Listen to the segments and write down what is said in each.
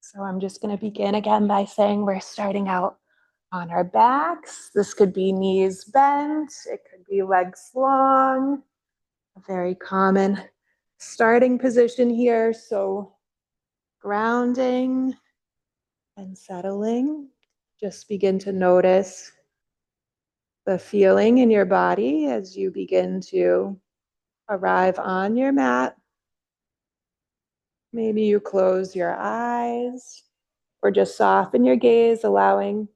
So I'm just going to begin again by saying we're starting out on our backs. This could be knees bent, it could be legs long, a very common starting position here. So grounding and settling. Just begin to notice the feeling in your body as you begin to arrive on your mat. Maybe you close your eyes or just soften your gaze, allowing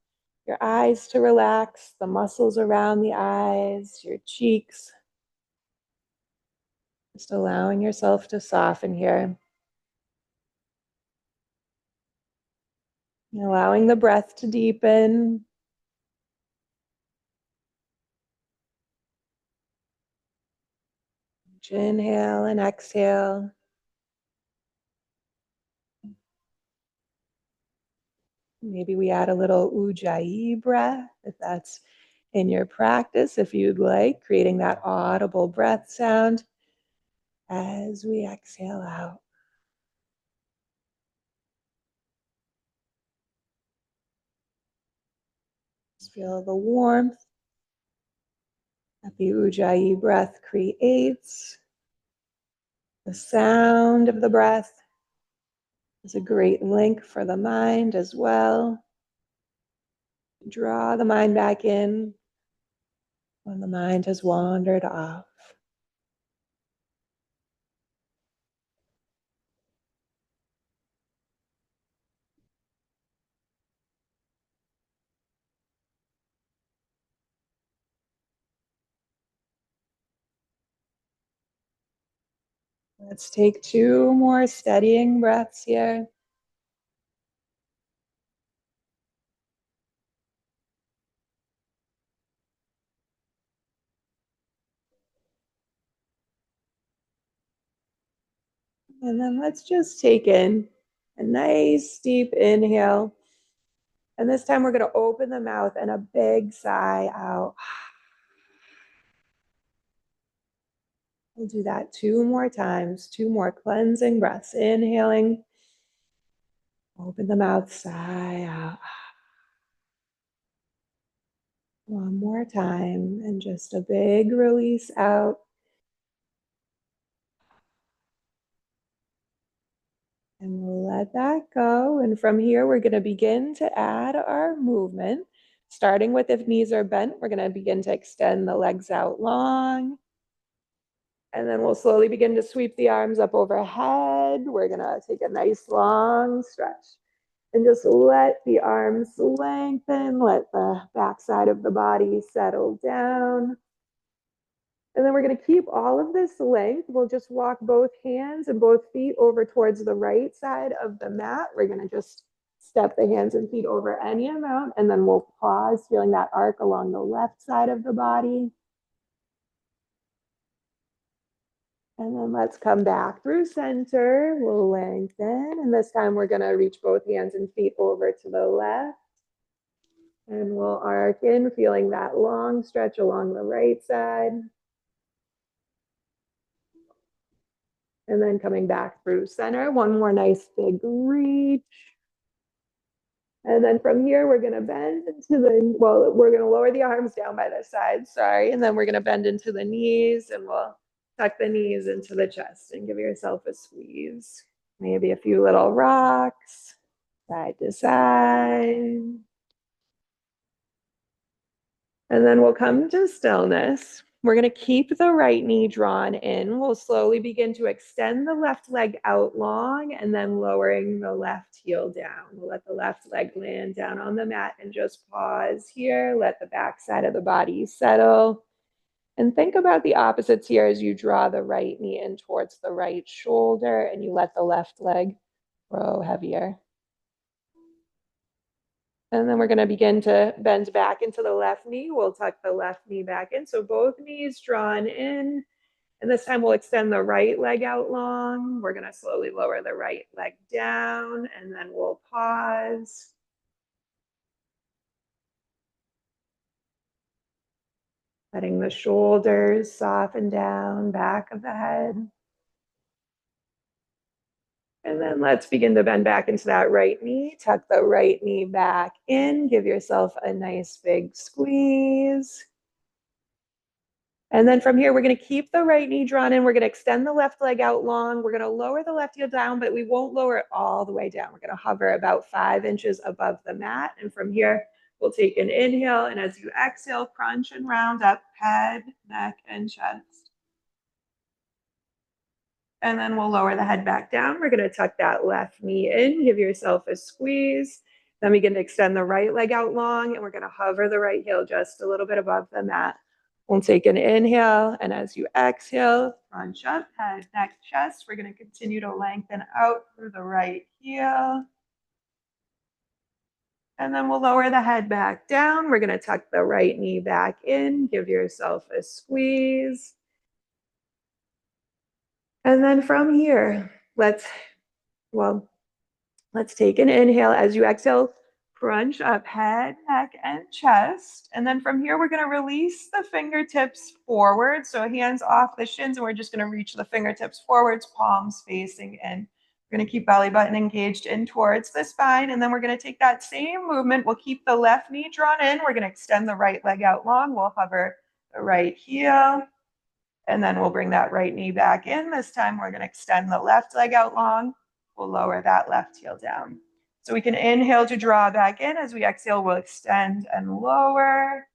your eyes to relax, the muscles around the eyes, your cheeks. Just allowing yourself to soften here. Allowing the breath to deepen. Inhale and exhale. Maybe we add a little ujjayi breath if that's in your practice, if you'd like, creating that audible breath sound as we exhale out. Just feel the warmth that the ujjayi breath creates. The sound of the breath is a great link for the mind as well. Draw the mind back in when the mind has wandered off. Let's take 2 more steadying breaths here. And then let's just take in a nice deep inhale. And this time we're going to open the mouth and a big sigh out. We'll do that 2 more times, 2 more cleansing breaths. Inhaling, open the mouth, sigh out. One more time, and just a big release out. And we'll let that go. And from here, we're going to begin to add our movement. Starting with if knees are bent, we're going to begin to extend the legs out long. And then we'll slowly begin to sweep the arms up overhead. We're going to take a nice long stretch. And just let the arms lengthen, let the backside of the body settle down. And then we're going to keep all of this length. We'll just walk both hands and both feet over towards the right side of the mat. We're going to just step the hands and feet over any amount, and then we'll pause, feeling that arc along the left side of the body. And then let's come back through center. We'll lengthen, and this time we're going to reach both hands and feet over to the left. And we'll arc in, feeling that long stretch along the right side. And then coming back through center, one more nice big reach. And then from here, we're going to bend into the, well, we're going to lower the arms down by the side, sorry. And then we're going to bend into the knees, and we'll tuck the knees into the chest and give yourself a squeeze. Maybe a few little rocks, side to side. And then we'll come to stillness. We're going to keep the right knee drawn in. We'll slowly begin to extend the left leg out long and then lowering the left heel down. We'll let the left leg land down on the mat and just pause here. Let the back side of the body settle. And think about the opposites here as you draw the right knee in towards the right shoulder and you let the left leg grow heavier. And then we're going to begin to bend back into the left knee. We'll tuck the left knee back in. So both knees drawn in. And this time we'll extend the right leg out long. We're going to slowly lower the right leg down, and then we'll pause. Letting the shoulders soften down, back of the head. And then let's begin to bend back into that right knee. Tuck the right knee back in. Give yourself a nice big squeeze. And then from here, we're going to keep the right knee drawn in. We're going to extend the left leg out long. We're going to lower the left heel down, but we won't lower it all the way down. We're going to hover about 5 inches above the mat. And from here, we'll take an inhale. And as you exhale, crunch and round up head, neck, and chest. And then we'll lower the head back down. We're going to tuck that left knee in. Give yourself a squeeze. Then begin to extend the right leg out long. And we're going to hover the right heel just a little bit above the mat. We'll take an inhale, and as you exhale, crunch up, head, neck, chest. We're going to continue to lengthen out through the right heel. And then we'll lower the head back down. We're going to tuck the right knee back in. Give yourself a squeeze. And then from here, let's take an inhale. As you exhale, crunch up head, neck, and chest. And then from here, we're going to release the fingertips forward. So hands off the shins, and we're just going to reach the fingertips forwards, palms facing in. We're going to keep belly button engaged in towards the spine. And then we're going to take that same movement. We'll keep the left knee drawn in. We're going to extend the right leg out long. We'll hover the right heel. And then we'll bring that right knee back in. This time, we're going to extend the left leg out long. We'll lower that left heel down. So we can inhale to draw back in. As we exhale, we'll extend and lower.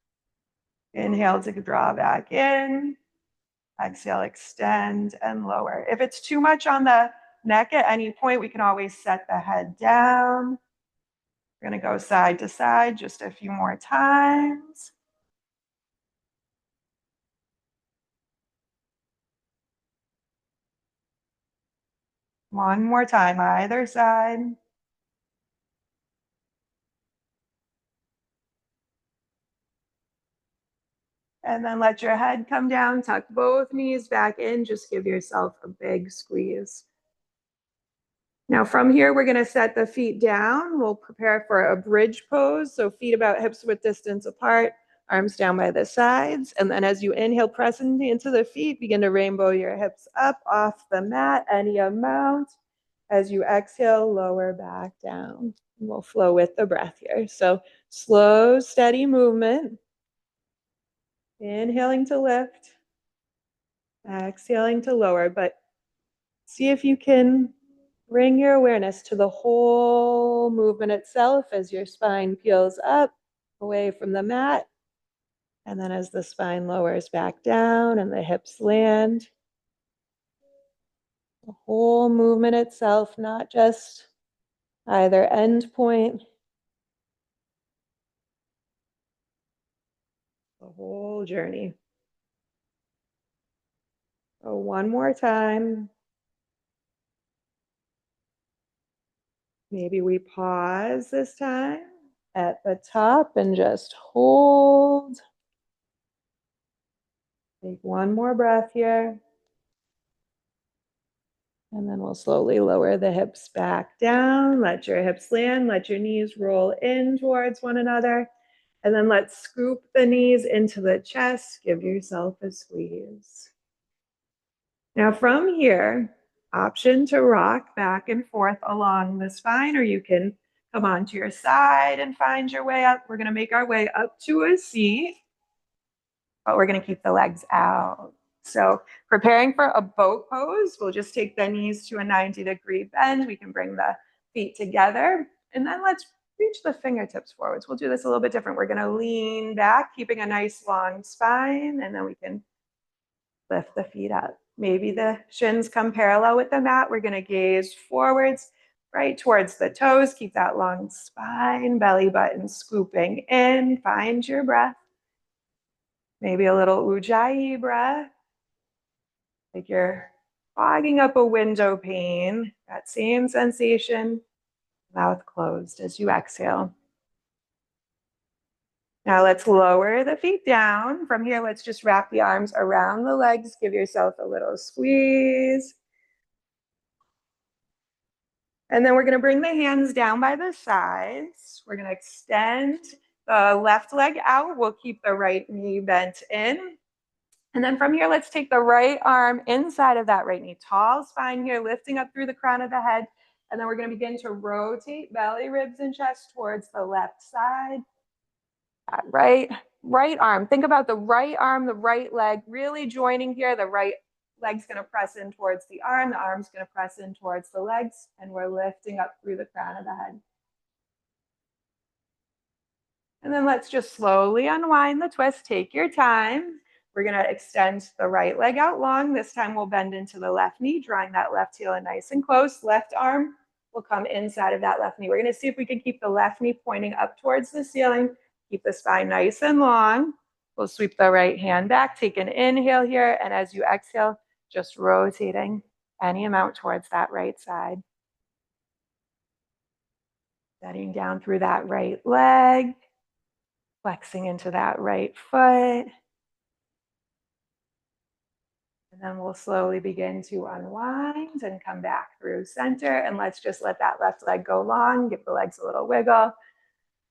Inhale to draw back in. Exhale, extend and lower. If it's too much on the neck at any point, we can always set the head down. We're going to go side to side just a few more times. One more time, either side. And then let your head come down, tuck both knees back in, just give yourself a big squeeze. Now from here, we're gonna set the feet down. We'll prepare for a bridge pose. So feet about hips width distance apart, arms down by the sides. And then as you inhale, press into the feet, begin to rainbow your hips up off the mat, any amount. As you exhale, lower back down. We'll flow with the breath here. So slow, steady movement. Inhaling to lift, exhaling to lower, but see if you can bring your awareness to the whole movement itself as your spine peels up away from the mat. And then as the spine lowers back down and the hips land, the whole movement itself, not just either end point, the whole journey. So one more time. Maybe we pause this time at the top and just hold. Take one more breath here. And then we'll slowly lower the hips back down. Let your hips land. Let your knees roll in towards one another. And then let's scoop the knees into the chest. Give yourself a squeeze. Now from here, option to rock back and forth along the spine, or you can come onto your side and find your way up. We're going to make our way up to a seat, but we're going to keep the legs out. So preparing for a boat pose, we'll just take the knees to a 90-degree bend. We can bring the feet together, and then let's reach the fingertips forwards. We'll do this a little bit different. We're going to lean back, keeping a nice long spine, and then we can lift the feet up. Maybe the shins come parallel with the mat. We're going to gaze forwards, right towards the toes. Keep that long spine, belly button scooping in. Find your breath. Maybe a little ujjayi breath. Like you're fogging up a window pane. That same sensation, mouth closed as you exhale. Now let's lower the feet down. From here, let's just wrap the arms around the legs. Give yourself a little squeeze. And then we're going to bring the hands down by the sides. We're going to extend the left leg out. We'll keep the right knee bent in. And then from here, let's take the right arm inside of that right knee. Tall spine here, lifting up through the crown of the head. And then we're going to begin to rotate belly, ribs, and chest towards the left side. That right arm. Think about the right arm, the right leg really joining here. The right leg's going to press in towards the arm's going to press in towards the legs, and we're lifting up through the crown of the head. And then let's just slowly unwind the twist. Take your time. We're going to extend the right leg out long. This time we'll bend into the left knee, drawing that left heel in nice and close. Left arm will come inside of that left knee. We're going to see if we can keep the left knee pointing up towards the ceiling. Keep the spine nice and long. We'll sweep the right hand back. Take an inhale here. And as you exhale, just rotating any amount towards that right side. Setting down through that right leg. Flexing into that right foot. And then we'll slowly begin to unwind and come back through center. And let's just let that left leg go long. Give the legs a little wiggle,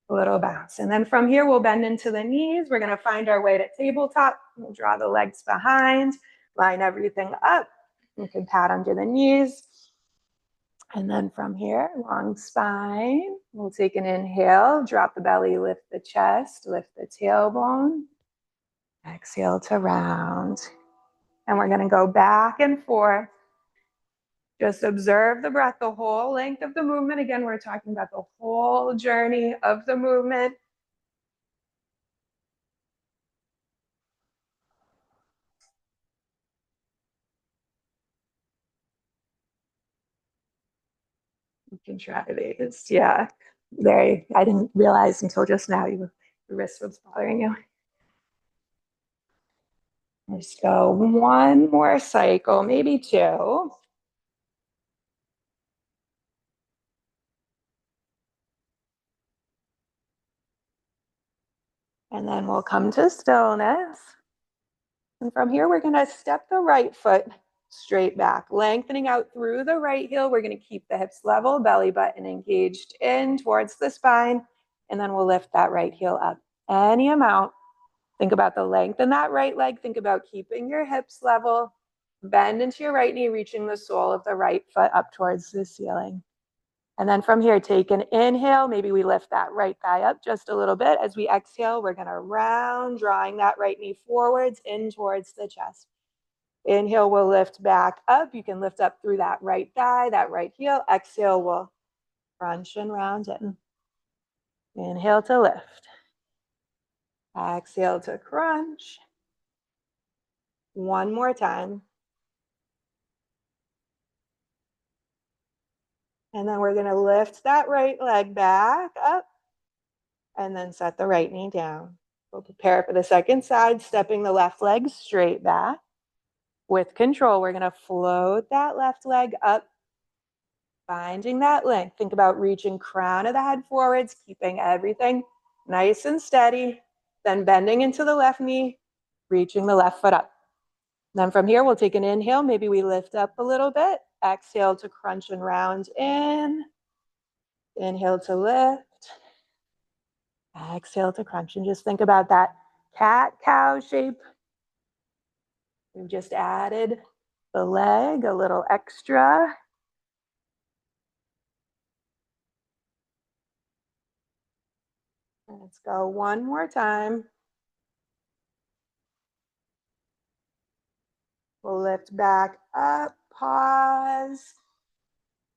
a little bounce. And then from here, we'll bend into the knees. We're going to find our way to tabletop. We'll draw the legs behind, line everything up. You can pat under the knees. And then from here, long spine. We'll take an inhale, drop the belly, lift the chest, lift the tailbone. Exhale to round. And we're going to go back and forth. Just observe the breath, the whole length of the movement. Again, we're talking about the whole journey of the movement. You can try this. Yeah. I didn't realize until just now your wrist was bothering you. Let's go one more cycle, maybe two. And then we'll come to stillness. And from here, we're going to step the right foot straight back, lengthening out through the right heel. We're going to keep the hips level, belly button engaged in towards the spine. And then we'll lift that right heel up any amount. Think about the length in that right leg. Think about keeping your hips level. Bend into your right knee, reaching the sole of the right foot up towards the ceiling. And then from here, take an inhale. Maybe we lift that right thigh up just a little bit. As we exhale, we're going to round, drawing that right knee forwards in towards the chest. Inhale, we'll lift back up. You can lift up through that right thigh, that right heel. Exhale, we'll crunch and round in. Inhale to lift. Exhale to crunch. One more time. And then we're going to lift that right leg back up and then set the right knee down. We'll prepare for the second side, stepping the left leg straight back. With control, we're going to float that left leg up, finding that length. Think about reaching crown of the head forwards, keeping everything nice and steady, then bending into the left knee, reaching the left foot up. Then from here, we'll take an inhale. Maybe we lift up a little bit. Exhale to crunch and round in. Inhale to lift. Exhale to crunch. And just think about that cat-cow shape. We've just added the leg, a little extra. Let's go one more time. We'll lift back up, pause.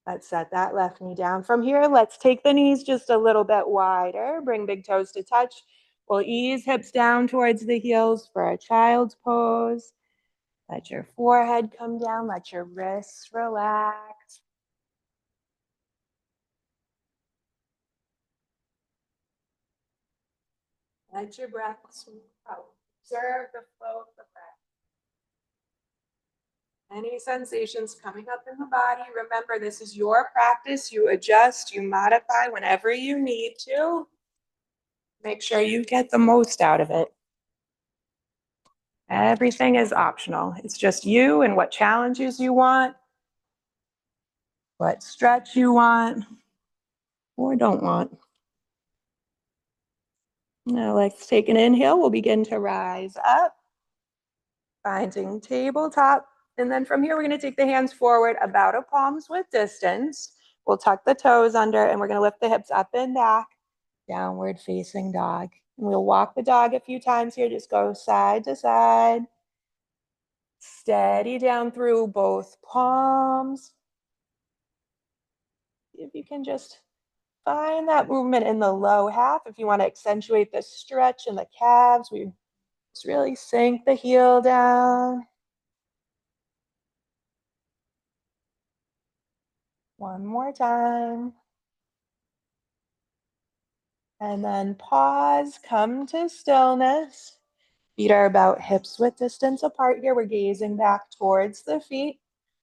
Let's set that left knee down. From here, let's take the knees just a little bit wider. Bring big toes to touch. We'll ease hips down towards the heels for a child's pose. Let your forehead come down. Let your wrists relax. Let your breath sweep out. Observe the flow of the breath. Any sensations coming up in the body, remember this is your practice. You adjust, you modify whenever you need to. Make sure you get the most out of it. Everything is optional. It's just you and what challenges you want, what stretch you want or don't want. Now let's take an inhale. We'll begin to rise up, finding tabletop. And then from here, we're going to take the hands forward about a palm's width distance. We'll tuck the toes under and we're gonna lift the hips up and back, downward facing dog. And we'll walk the dog a few times here, just go side to side. Steady down through both palms. See if you can just find that movement in the low half. If you want to accentuate the stretch in the calves, we just really sink the heel down. One more time. And then pause, come to stillness. Feet are about hips width distance apart here. We're gazing back towards the feet.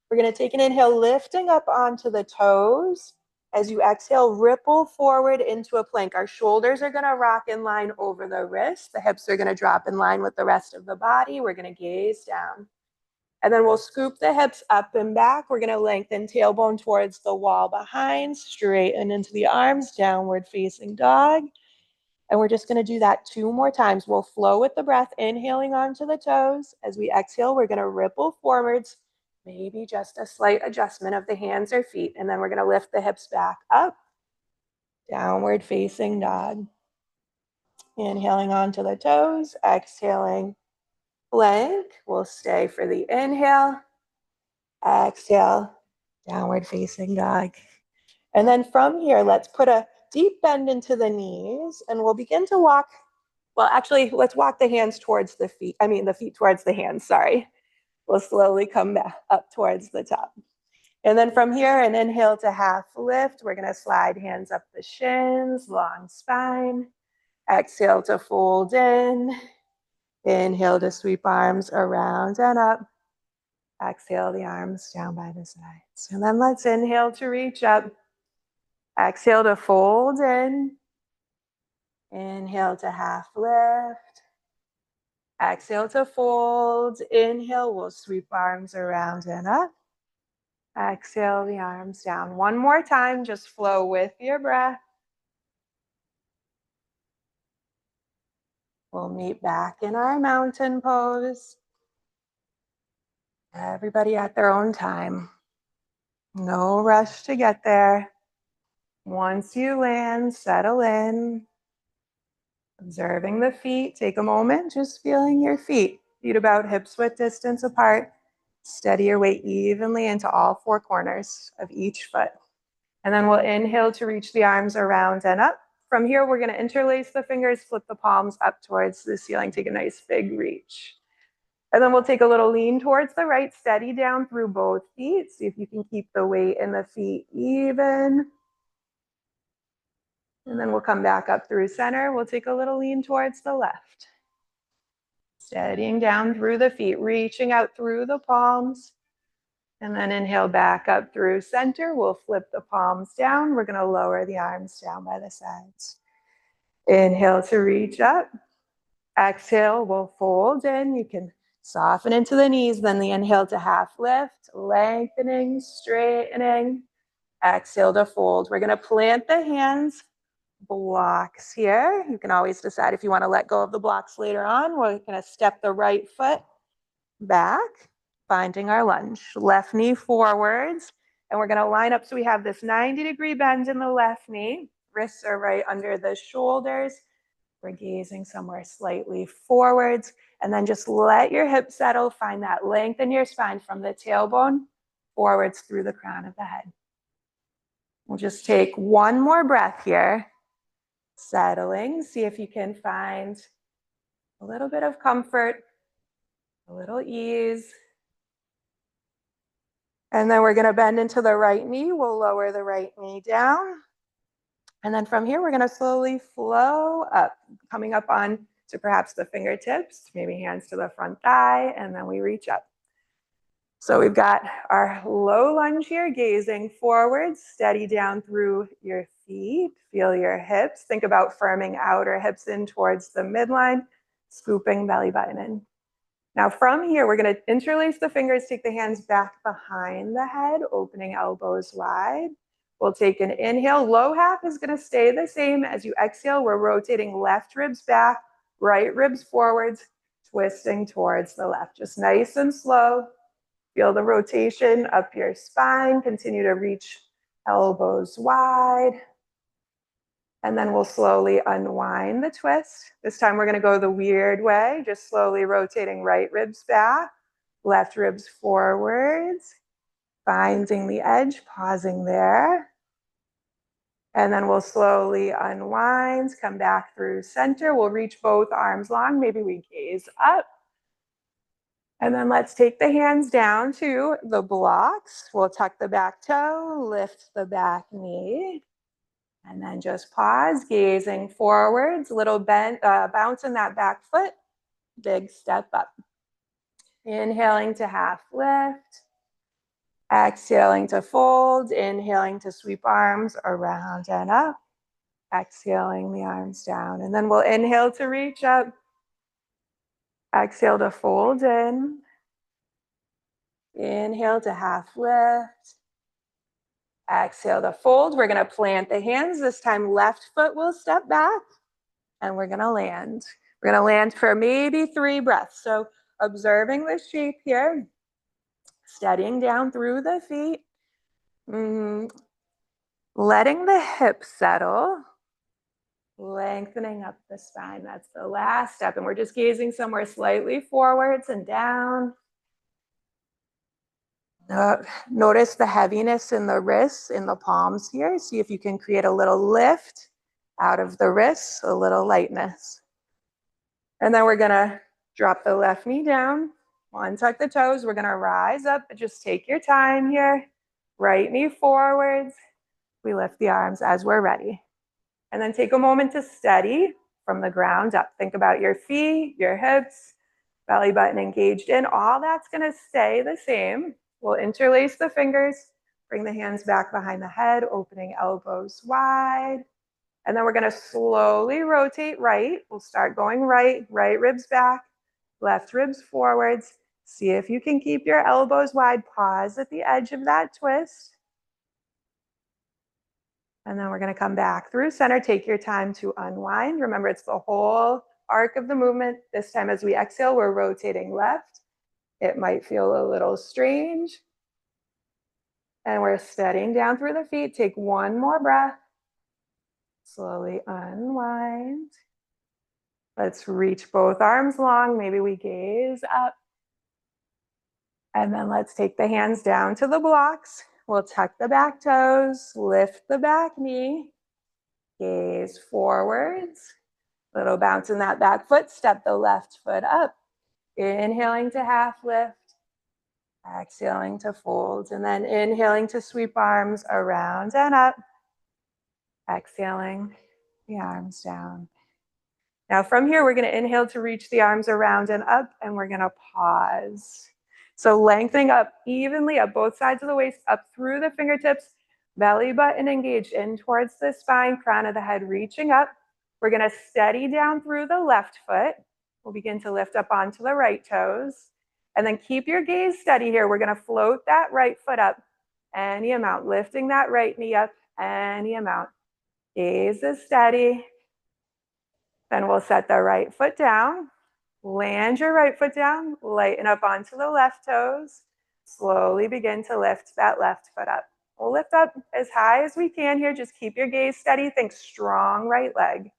We're going to take an inhale, lifting up onto the toes. As you exhale, ripple forward into a plank. Our shoulders are going to rock in line over the wrists. The hips are going to drop in line with the rest of the body. We're going to gaze down. And then we'll scoop the hips up and back. We're going to lengthen tailbone towards the wall behind, straighten into the arms, downward facing dog. And we're just going to do that 2 more times. We'll flow with the breath, inhaling onto the toes. As we exhale, we're going to ripple forwards, maybe just a slight adjustment of the hands or feet. And then we're going to lift the hips back up, downward facing dog. Inhaling onto the toes, exhaling, plank. We'll stay for the inhale, exhale, downward facing dog. And then from here, let's put a deep bend into the knees and we'll begin to walk. Well, actually, let's walk the hands towards the feet. The feet towards the hands, sorry. We'll slowly come back up towards the top. And then from here, an inhale to half lift. We're going to slide hands up the shins, long spine. Exhale to fold in. Inhale to sweep arms around and up. Exhale the arms down by the sides. And then let's inhale to reach up. Exhale to fold in. Inhale to half lift. Exhale to fold. Inhale, we'll sweep arms around and up. Exhale the arms down. One more time, just flow with your breath. We'll meet back in our mountain pose. Everybody at their own time. No rush to get there. Once you land, settle in. Observing the feet. Take a moment, just feeling your feet. Feet about hips width distance apart. Steady your weight evenly into all 4 corners of each foot. And then we'll inhale to reach the arms around and up. From here, we're going to interlace the fingers, flip the palms up towards the ceiling. Take a nice big reach. And then we'll take a little lean towards the right, steady down through both feet. See if you can keep the weight in the feet even. And then we'll come back up through center. We'll take a little lean towards the left. Steadying down through the feet, reaching out through the palms. And then inhale back up through center. We'll flip the palms down. We're going to lower the arms down by the sides. Inhale to reach up. Exhale, we'll fold in. You can soften into the knees. Then the inhale to half lift, lengthening, straightening. Exhale to fold. We're going to plant the hands, blocks here. You can always decide if you want to let go of the blocks later on. We're going to step the right foot back, finding our lunge. Left knee forwards. And we're going to line up so we have this 90-degree bend in the left knee. Wrists are right under the shoulders. We're gazing somewhere slightly forwards. And then just let your hips settle. Find that length in your spine from the tailbone forwards through the crown of the head. We'll just take one more breath here. Settling. See if you can find a little bit of comfort, a little ease. And then we're going to bend into the right knee. We'll lower the right knee down. And then from here, we're going to slowly flow up, coming up on to perhaps the fingertips, maybe hands to the front thigh, and then we reach up. So we've got our low lunge here, gazing forward, steady down through your feet. Feel your hips. Think about firming outer hips in towards the midline, scooping belly button in. Now from here, we're going to interlace the fingers, take the hands back behind the head, opening elbows wide. We'll take an inhale. Low half is going to stay the same. As you exhale, we're rotating left ribs back, right ribs forwards, twisting towards the left. Just nice and slow. Feel the rotation up your spine. Continue to reach elbows wide. And then we'll slowly unwind the twist. This time we're gonna go the weird way, just slowly rotating right ribs back, left ribs forwards, finding the edge, pausing there. And then we'll slowly unwind, come back through center. We'll reach both arms long. Maybe we gaze up. And then let's take the hands down to the blocks. We'll tuck the back toe, lift the back knee. And then just pause, gazing forwards, little bend, bounce in that back foot, big step up. Inhaling to half lift. Exhaling to fold, inhaling to sweep arms around and up. Exhaling the arms down. And then we'll inhale to reach up. Exhale to fold in. Inhale to half lift. Exhale to fold. We're going to plant the hands. This time left foot will step back. And we're going to land. We're going to land for maybe 3 breaths. So observing the shape here. Steadying down through the feet. Letting the hips settle. Lengthening up the spine. That's the last step. And we're just gazing somewhere slightly forwards and down. Notice the heaviness in the wrists, in the palms here. See if you can create a little lift out of the wrists, a little lightness. And then we're gonna drop the left knee down, untuck the toes. We're gonna rise up, but just take your time here. Right knee forwards. We lift the arms as we're ready. And then take a moment to steady from the ground up. Think about your feet, your hips, belly button engaged in. All that's gonna stay the same. We'll interlace the fingers, bring the hands back behind the head, opening elbows wide. And then we're gonna slowly rotate right. We'll start going right, right ribs back, left ribs forwards. See if you can keep your elbows wide. Pause at the edge of that twist. And then we're gonna come back through center. Take your time to unwind. Remember, it's the whole arc of the movement. This time as we exhale, we're rotating left. It might feel a little strange. And we're steadying down through the feet. Take one more breath. Slowly unwind. Let's reach both arms long. Maybe we gaze up. And then let's take the hands down to the blocks. We'll tuck the back toes, lift the back knee, gaze forwards. Little bounce in that back foot, step the left foot up. Inhaling to half lift. Exhaling to fold, and then inhaling to sweep arms around and up. Exhaling the arms down. Now from here, we're going to inhale to reach the arms around and up, and we're going to pause. So lengthening up evenly up both sides of the waist, up through the fingertips, belly button engaged in towards the spine, crown of the head reaching up. We're going to steady down through the left foot. We'll begin to lift up onto the right toes. And then keep your gaze steady here. We're going to float that right foot up any amount, lifting that right knee up any amount. Gaze is steady. Then we'll set the right foot down. Land your right foot down. Lighten up onto the left toes. Slowly begin to lift that left foot up. We'll lift up as high as we can here. Just keep your gaze steady. Think strong right leg.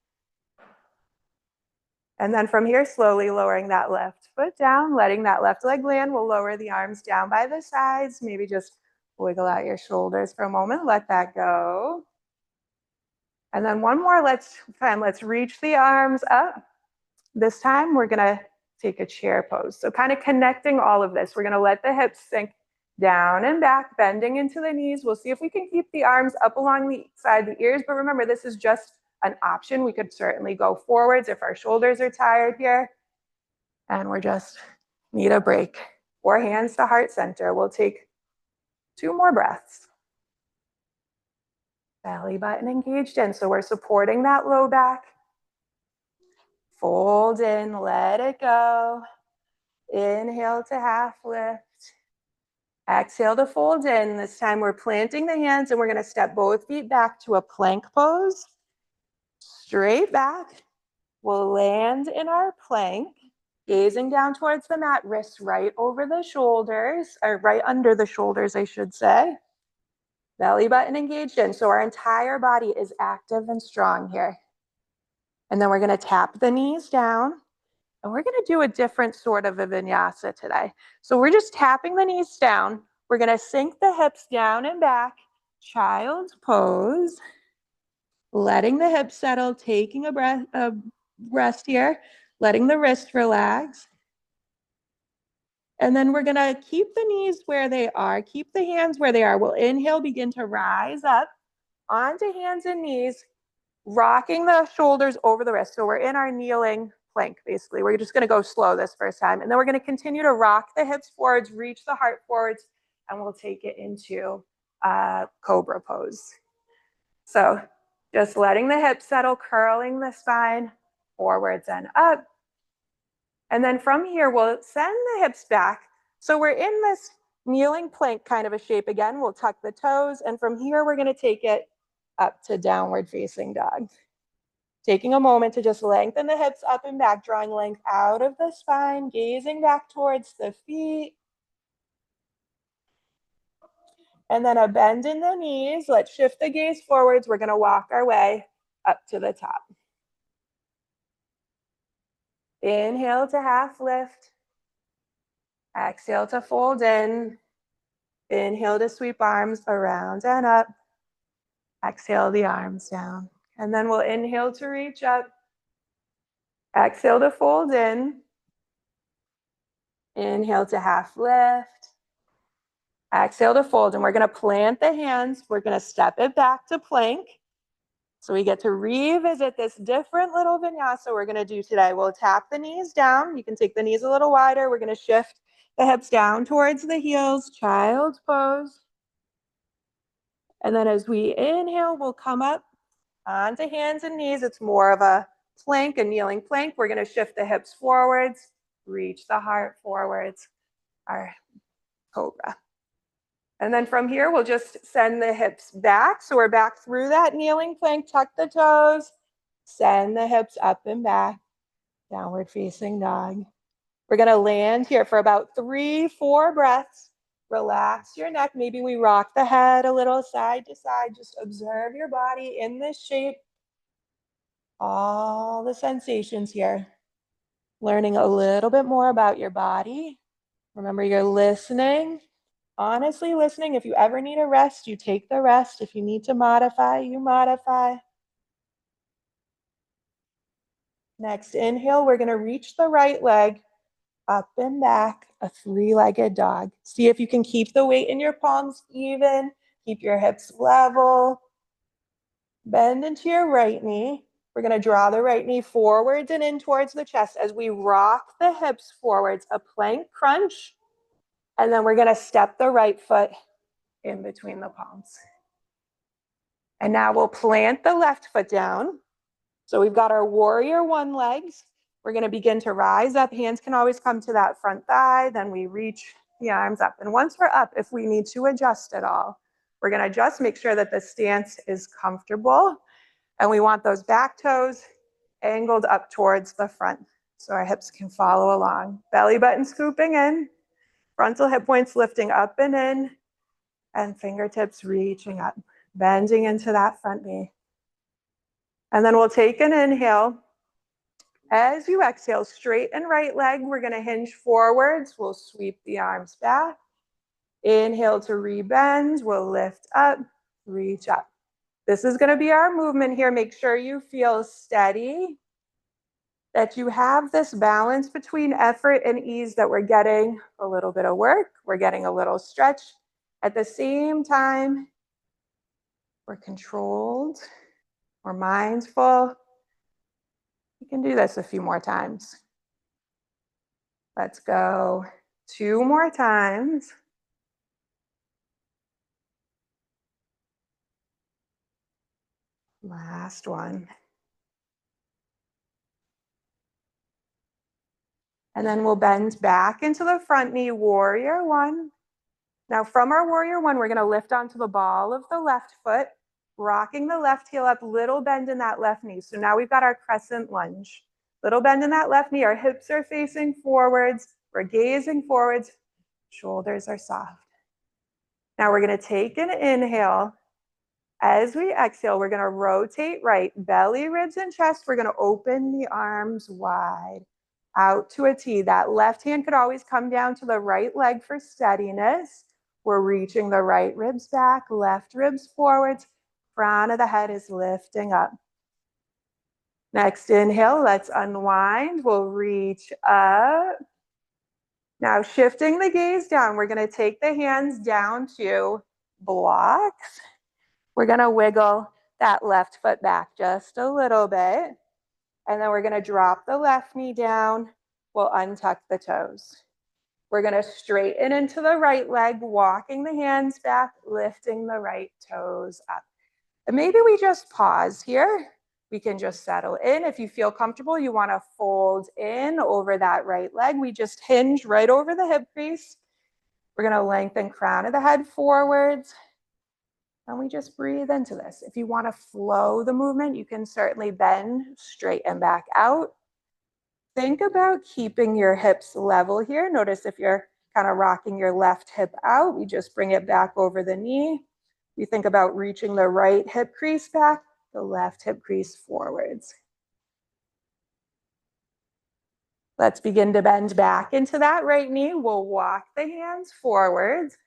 And then from here, slowly lowering that left foot down, letting that left leg land. We'll lower the arms down by the sides. Maybe just wiggle out your shoulders for a moment. Let that go. And then one more let's reach the arms up. This time we're gonna take a chair pose. So kind of connecting all of this. We're gonna let the hips sink down and back, bending into the knees. We'll see if we can keep the arms up along the side of the ears. But remember, this is just an option. We could certainly go forwards if our shoulders are tired here. And we're just need a break. Or hands to heart center. We'll take 2 more breaths. Belly button engaged in. So we're supporting that low back. Fold in, let it go. Inhale to half lift. Exhale to fold in. This time we're planting the hands and we're going to step both feet back to a plank pose. Straight back. We'll land in our plank, gazing down towards the mat, wrists right over the shoulders, or right under the shoulders, I should say. Belly button engaged in. So our entire body is active and strong here. And then we're going to tap the knees down. And we're going to do a different sort of a vinyasa today. So we're just tapping the knees down. We're going to sink the hips down and back. Child's pose. Letting the hips settle, taking a rest here. Letting the wrist relax. And then we're going to keep the knees where they are. Keep the hands where they are. We'll inhale, begin to rise up onto hands and knees, rocking the shoulders over the wrist. So we're in our kneeling plank, basically. We're just going to go slow this first time. And then we're going to continue to rock the hips forwards, reach the heart forwards, and we'll take it into cobra pose. So just letting the hips settle, curling the spine forwards and up. And then from here, we'll send the hips back. So we're in this kneeling plank kind of a shape again. We'll tuck the toes. And from here, we're going to take it up to downward facing dog. Taking a moment to just lengthen the hips up and back, drawing length out of the spine, gazing back towards the feet. And then a bend in the knees. Let's shift the gaze forwards. We're going to walk our way up to the top. Inhale to half lift. Exhale to fold in. Inhale to sweep arms around and up. Exhale the arms down. And then we'll inhale to reach up. Exhale to fold in. Inhale to half lift. Exhale to fold. And we're going to plant the hands. We're going to step it back to plank. So we get to revisit this different little vinyasa we're going to do today. We'll tap the knees down. You can take the knees a little wider. We're going to shift the hips down towards the heels. Child's pose. And then as we inhale, we'll come up onto hands and knees. It's more of a plank, a kneeling plank. We're going to shift the hips forwards, reach the heart forwards, our cobra. And then from here, we'll just send the hips back. So we're back through that kneeling plank, tuck the toes, send the hips up and back, downward facing dog. We're going to land here for about 3-4 breaths. Relax your neck. Maybe we rock the head a little side to side. Just observe your body in this shape. All the sensations here. Learning a little bit more about your body. Remember, you're listening. Honestly listening. If you ever need a rest, you take the rest. If you need to modify, you modify. Next inhale, we're going to reach the right leg up and back, a 3-legged dog. See if you can keep the weight in your palms even. Keep your hips level. Bend into your right knee. We're going to draw the right knee forwards and in towards the chest as we rock the hips forwards, a plank crunch. And then we're going to step the right foot in between the palms. And now we'll plant the left foot down. So we've got our warrior 1 legs. We're going to begin to rise up. Hands can always come to that front thigh. Then we reach the arms up. And once we're up, if we need to adjust at all, we're going to just make sure that the stance is comfortable. And we want those back toes angled up towards the front so our hips can follow along. Belly button scooping in. Frontal hip points lifting up and in. And fingertips reaching up, bending into that front knee. And then we'll take an inhale. As you exhale, straight and right leg, we're going to hinge forwards. We'll sweep the arms back. Inhale to rebend. We'll lift up, reach up. This is going to be our movement here. Make sure you feel steady, that you have this balance between effort and ease, that we're getting a little bit of work. We're getting a little stretch. At the same time, we're controlled, we're mindful. You can do this a few more times. Let's go 2 more times. Last one. And then we'll bend back into the front knee, warrior 1. Now from our warrior 1, we're going to lift onto the ball of the left foot, rocking the left heel up, little bend in that left knee. So now we've got our crescent lunge. Little bend in that left knee. Our hips are facing forwards. We're gazing forwards. Shoulders are soft. Now we're going to take an inhale. As we exhale, we're going to rotate right, belly, ribs, and chest. We're going to open the arms wide out to a T. That left hand could always come down to the right leg for steadiness. We're reaching the right ribs back, left ribs forwards. Crown of the head is lifting up. Next inhale, let's unwind. We'll reach up. Now shifting the gaze down, we're going to take the hands down to blocks. We're going to wiggle that left foot back just a little bit. And then we're going to drop the left knee down. We'll untuck the toes. We're going to straighten into the right leg, walking the hands back, lifting the right toes up. And maybe we just pause here. We can just settle in. If you feel comfortable, you want to fold in over that right leg. We just hinge right over the hip crease. We're going to lengthen crown of the head forwards. And we just breathe into this. If you want to flow the movement, you can certainly bend straight and back out. Think about keeping your hips level here. Notice if you're kind of rocking your left hip out, we just bring it back over the knee. We think about reaching the right hip crease back, the left hip crease forwards. Let's begin to bend back into that right knee. We'll walk the hands forwards.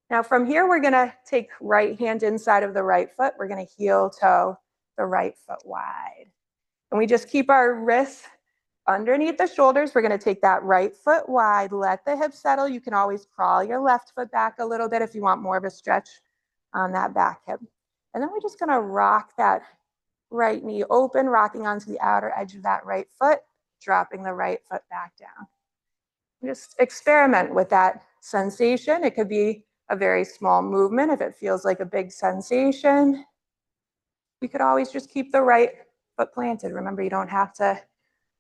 Now from here, we're going to take right hand inside of the right foot. We're going to heel toe the right foot wide. And we just keep our wrists underneath the shoulders. We're going to take that right foot wide, let the hips settle. You can always crawl your left foot back a little bit if you want more of a stretch on that back hip. And then we're just going to rock that right knee open, rocking onto the outer edge of that right foot, dropping the right foot back down. Just experiment with that sensation. It could be a very small movement if it feels like a big sensation. We could always just keep the right foot planted. Remember, you don't have to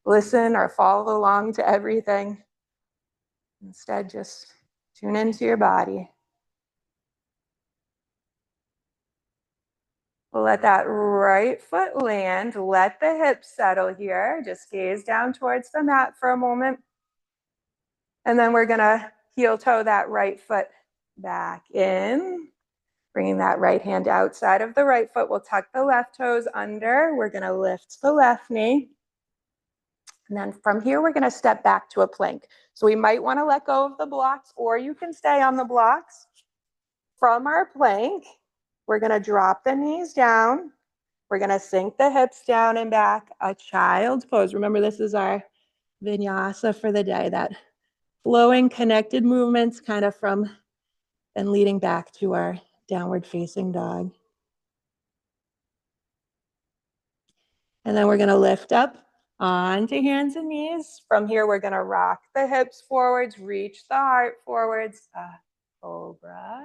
listen or follow along to everything. Instead, just tune into your body. We'll let that right foot land. Let the hips settle here. Just gaze down towards the mat for a moment. And then we're going to heel toe that right foot back in. Bringing that right hand outside of the right foot. We'll tuck the left toes under. We're going to lift the left knee. And then from here, we're going to step back to a plank. So we might want to let go of the blocks, or you can stay on the blocks. From our plank, we're going to drop the knees down. We're going to sink the hips down and back, a child's pose. Remember, this is our vinyasa for the day, that flowing connected movements kind of from and leading back to our downward facing dog. And then we're going to lift up onto hands and knees. From here, we're going to rock the hips forwards, reach the heart forwards, cobra.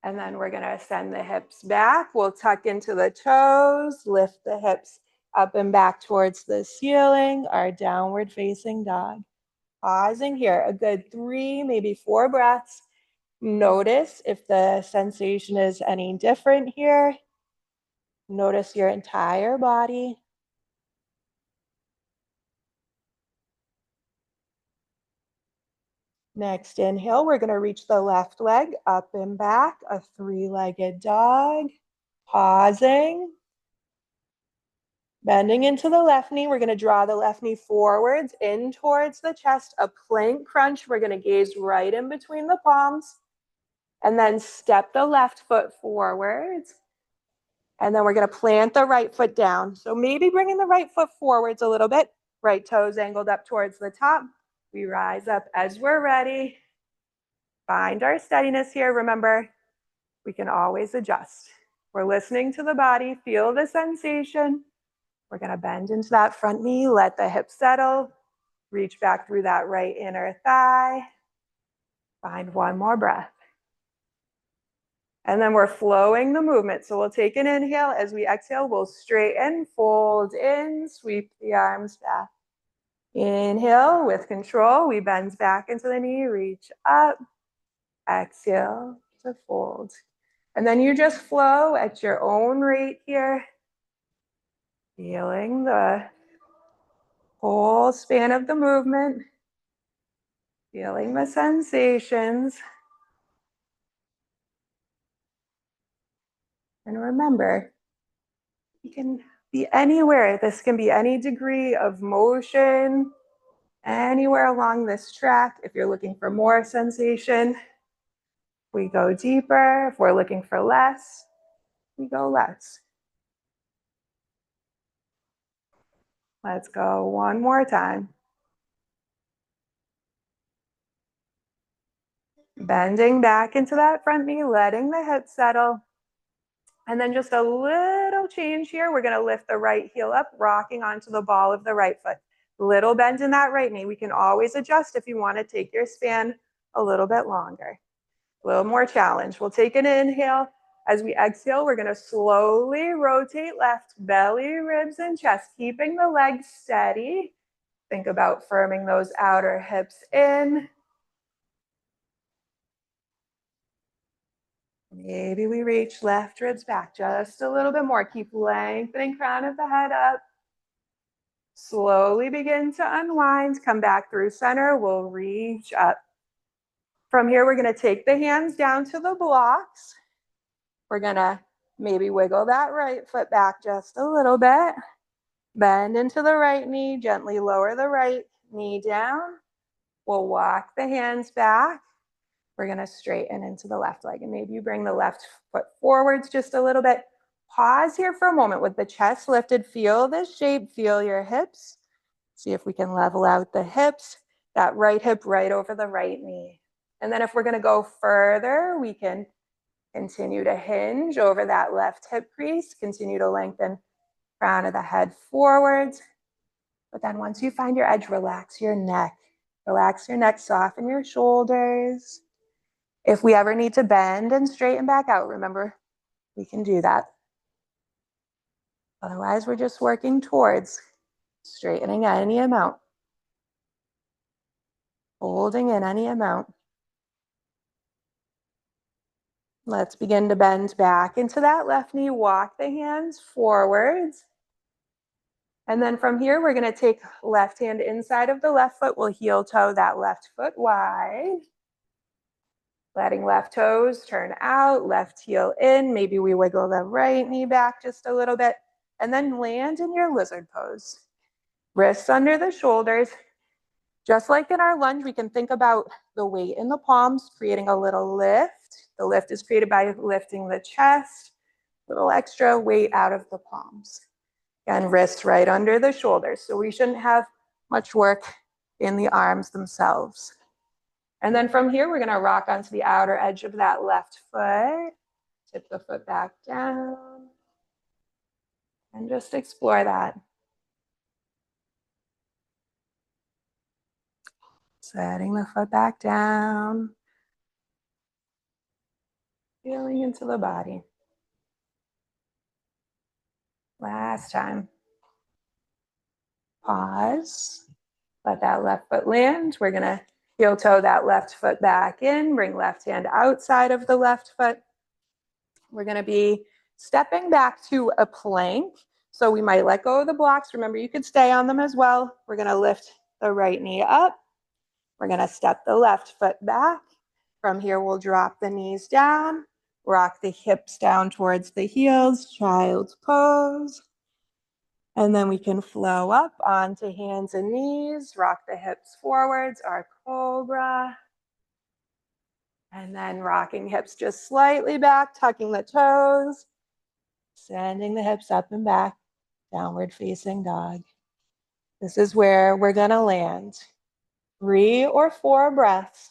And then we're going to send the hips back. We'll tuck into the toes, lift the hips up and back towards the ceiling, our downward facing dog. Pausing here, a good 3, maybe 4 breaths. Notice if the sensation is any different here. Notice your entire body. Next inhale, we're going to reach the left leg up and back, a 3-legged dog. Pausing. Bending into the left knee, we're going to draw the left knee forwards, in towards the chest, a plank crunch. We're going to gaze right in between the palms. And then step the left foot forwards. And then we're going to plant the right foot down. So maybe bringing the right foot forwards a little bit. Right toes angled up towards the top. We rise up as we're ready. Find our steadiness here. Remember, we can always adjust. We're listening to the body. Feel the sensation. We're going to bend into that front knee. Let the hips settle. Reach back through that right inner thigh. Find one more breath. And then we're flowing the movement. So we'll take an inhale. As we exhale, we'll straighten, fold in, sweep the arms back. Inhale with control. We bend back into the knee, reach up. Exhale to fold. And then you just flow at your own rate here. Feeling the whole span of the movement. Feeling the sensations. And remember, you can be anywhere. This can be any degree of motion, anywhere along this track. If you're looking for more sensation, we go deeper. If we're looking for less, we go less. Let's go one more time. Bending back into that front knee, letting the hips settle. And then just a little change here. We're gonna lift the right heel up, rocking onto the ball of the right foot. Little bend in that right knee. We can always adjust if you wanna take your span a little bit longer. A little more challenge. We'll take an inhale. As we exhale, we're gonna slowly rotate left, belly, ribs, and chest, keeping the legs steady. Think about firming those outer hips in. Maybe we reach left ribs back just a little bit more. Keep lengthening crown of the head up. Slowly begin to unwind. Come back through center. We'll reach up. From here, we're going to take the hands down to the blocks. We're going to maybe wiggle that right foot back just a little bit. Bend into the right knee. Gently lower the right knee down. We'll walk the hands back. We're going to straighten into the left leg, and maybe you bring the left foot forwards just a little bit. Pause here for a moment with the chest lifted. Feel this shape, feel your hips. See if we can level out the hips, that right hip right over the right knee. And then if we're going to go further, we can continue to hinge over that left hip crease, continue to lengthen crown of the head forwards. But then once you find your edge, relax your neck. Relax your neck, soften your shoulders. If we ever need to bend and straighten back out, remember, we can do that. Otherwise, we're just working towards straightening any amount, holding in any amount. Let's begin to bend back into that left knee, walk the hands forwards. And then from here, we're going to take left hand inside of the left foot. We'll heel toe that left foot wide. Letting left toes turn out, left heel in. Maybe we wiggle the right knee back just a little bit. And then land in your lizard pose. Wrists under the shoulders. Just like in our lunge, we can think about the weight in the palms, creating a little lift. The lift is created by lifting the chest, a little extra weight out of the palms. And wrists right under the shoulders. So we shouldn't have much work in the arms themselves. And then from here, we're going to rock onto the outer edge of that left foot. Tip the foot back down. And just explore that. Setting the foot back down. Feeling into the body. Last time. Pause. Let that left foot land. We're going to heel toe that left foot back in. Bring left hand outside of the left foot. We're going to be stepping back to a plank. So we might let go of the blocks. Remember, you could stay on them as well. We're going to lift the right knee up. We're going to step the left foot back. From here, we'll drop the knees down. Rock the hips down towards the heels. Child's pose. And then we can flow up onto hands and knees. Rock the hips forwards, our cobra. And then rocking hips just slightly back, tucking the toes. Sending the hips up and back, downward facing dog. This is where we're going to land. 3 or 4 breaths.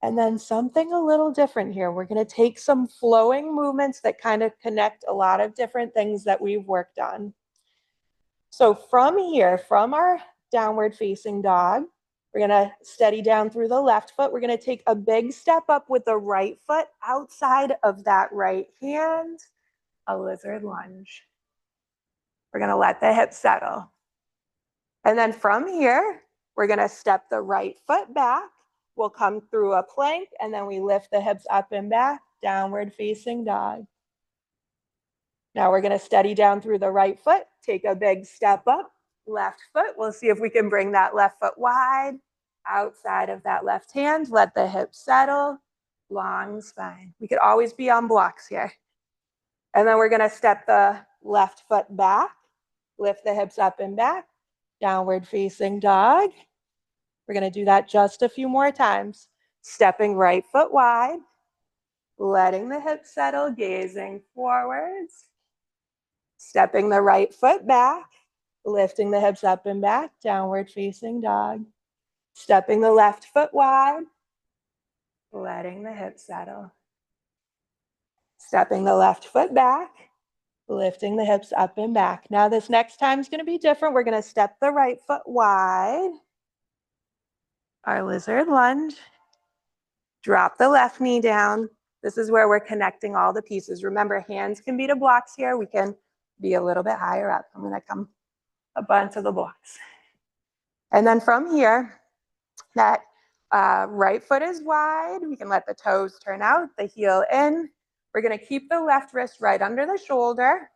And then something a little different here. We're going to take some flowing movements that kind of connect a lot of different things that we've worked on. So from here, from our downward facing dog, we're going to steady down through the left foot. We're going to take a big step up with the right foot outside of that right hand, a lizard lunge. We're going to let the hips settle. And then from here, we're going to step the right foot back. We'll come through a plank, and then we lift the hips up and back, downward facing dog. Now we're going to steady down through the right foot, take a big step up, left foot. We'll see if we can bring that left foot wide, outside of that left hand. Let the hips settle. long spine. We could always be on blocks here. And then we're gonna step the left foot back, lift the hips up and back, downward facing dog. We're gonna do that just a few more times. Stepping right foot wide, letting the hips settle, gazing forwards. Stepping the right foot back, lifting the hips up and back, downward facing dog. Stepping the left foot wide, letting the hips settle. Stepping the left foot back, lifting the hips up and back. Now this next time is going to be different. We're going to step the right foot wide. Our lizard lunge. Drop the left knee down. This is where we're connecting all the pieces. Remember, hands can be to blocks here. We can be a little bit higher up. I'm going to come up onto the blocks. And then from here, that right foot is wide. We can let the toes turn out, the heel in. We're going to keep the left wrist right under the shoulder.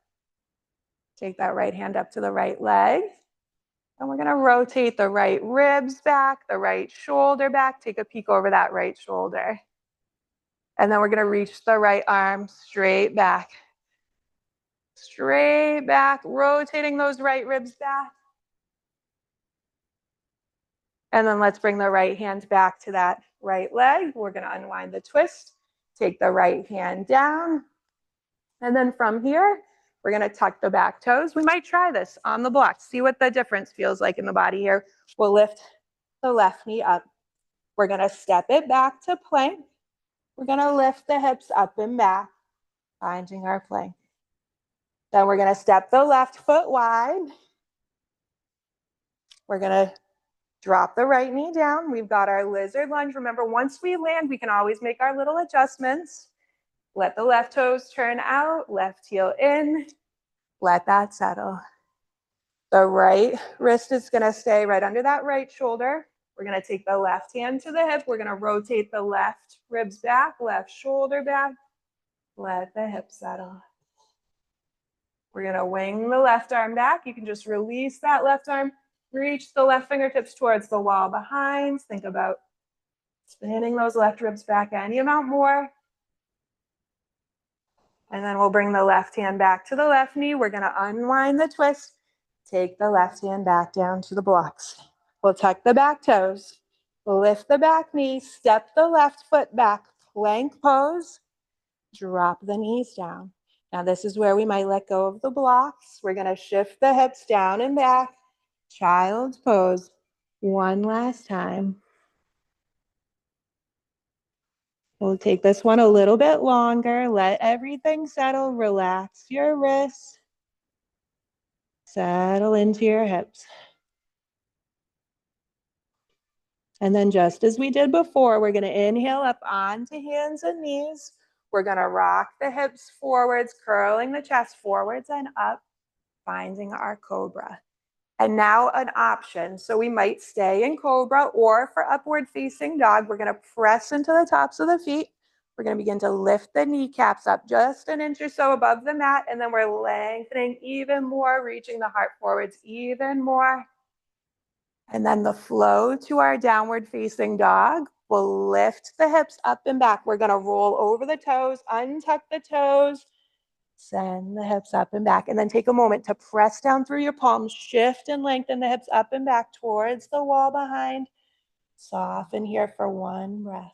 Take that right hand up to the right leg. And we're going to rotate the right ribs back, the right shoulder back. Take a peek over that right shoulder. And then we're going to reach the right arm straight back. Straight back, rotating those right ribs back. And then let's bring the right hand back to that right leg. We're going to unwind the twist. Take the right hand down. And then from here, we're going to tuck the back toes. We might try this on the blocks. See what the difference feels like in the body here. We'll lift the left knee up. We're going to step it back to plank. We're going to lift the hips up and back, finding our plank. Then we're going to step the left foot wide. We're going to drop the right knee down. We've got our lizard lunge. Remember, once we land, we can always make our little adjustments. Let the left toes turn out, left heel in. Let that settle. The right wrist is going to stay right under that right shoulder. We're going to take the left hand to the hip. We're going to rotate the left ribs back, left shoulder back. Let the hip settle. We're going to wing the left arm back. You can just release that left arm. Reach the left fingertips towards the wall behind. Think about spinning those left ribs back any amount more. And then we'll bring the left hand back to the left knee. We're going to unwind the twist. Take the left hand back down to the blocks. We'll tuck the back toes. Lift the back knee. Step the left foot back. Plank pose. Drop the knees down. Now this is where we might let go of the blocks. We're going to shift the hips down and back. Child's pose. One last time. We'll take this one a little bit longer. Let everything settle. Relax your wrists. Settle into your hips. And then just as we did before, we're going to inhale up onto hands and knees. We're going to rock the hips forwards, curling the chest forwards and up, finding our cobra. And now an option. So we might stay in cobra, or for upward facing dog, we're going to press into the tops of the feet. We're going to begin to lift the kneecaps up just an inch or so above the mat. And then we're lengthening even more, reaching the heart forwards even more. And then the flow to our downward facing dog. We'll lift the hips up and back. We're going to roll over the toes, untuck the toes, send the hips up and back. And then take a moment to press down through your palms, shift and lengthen the hips up and back towards the wall behind. Soften here for one breath.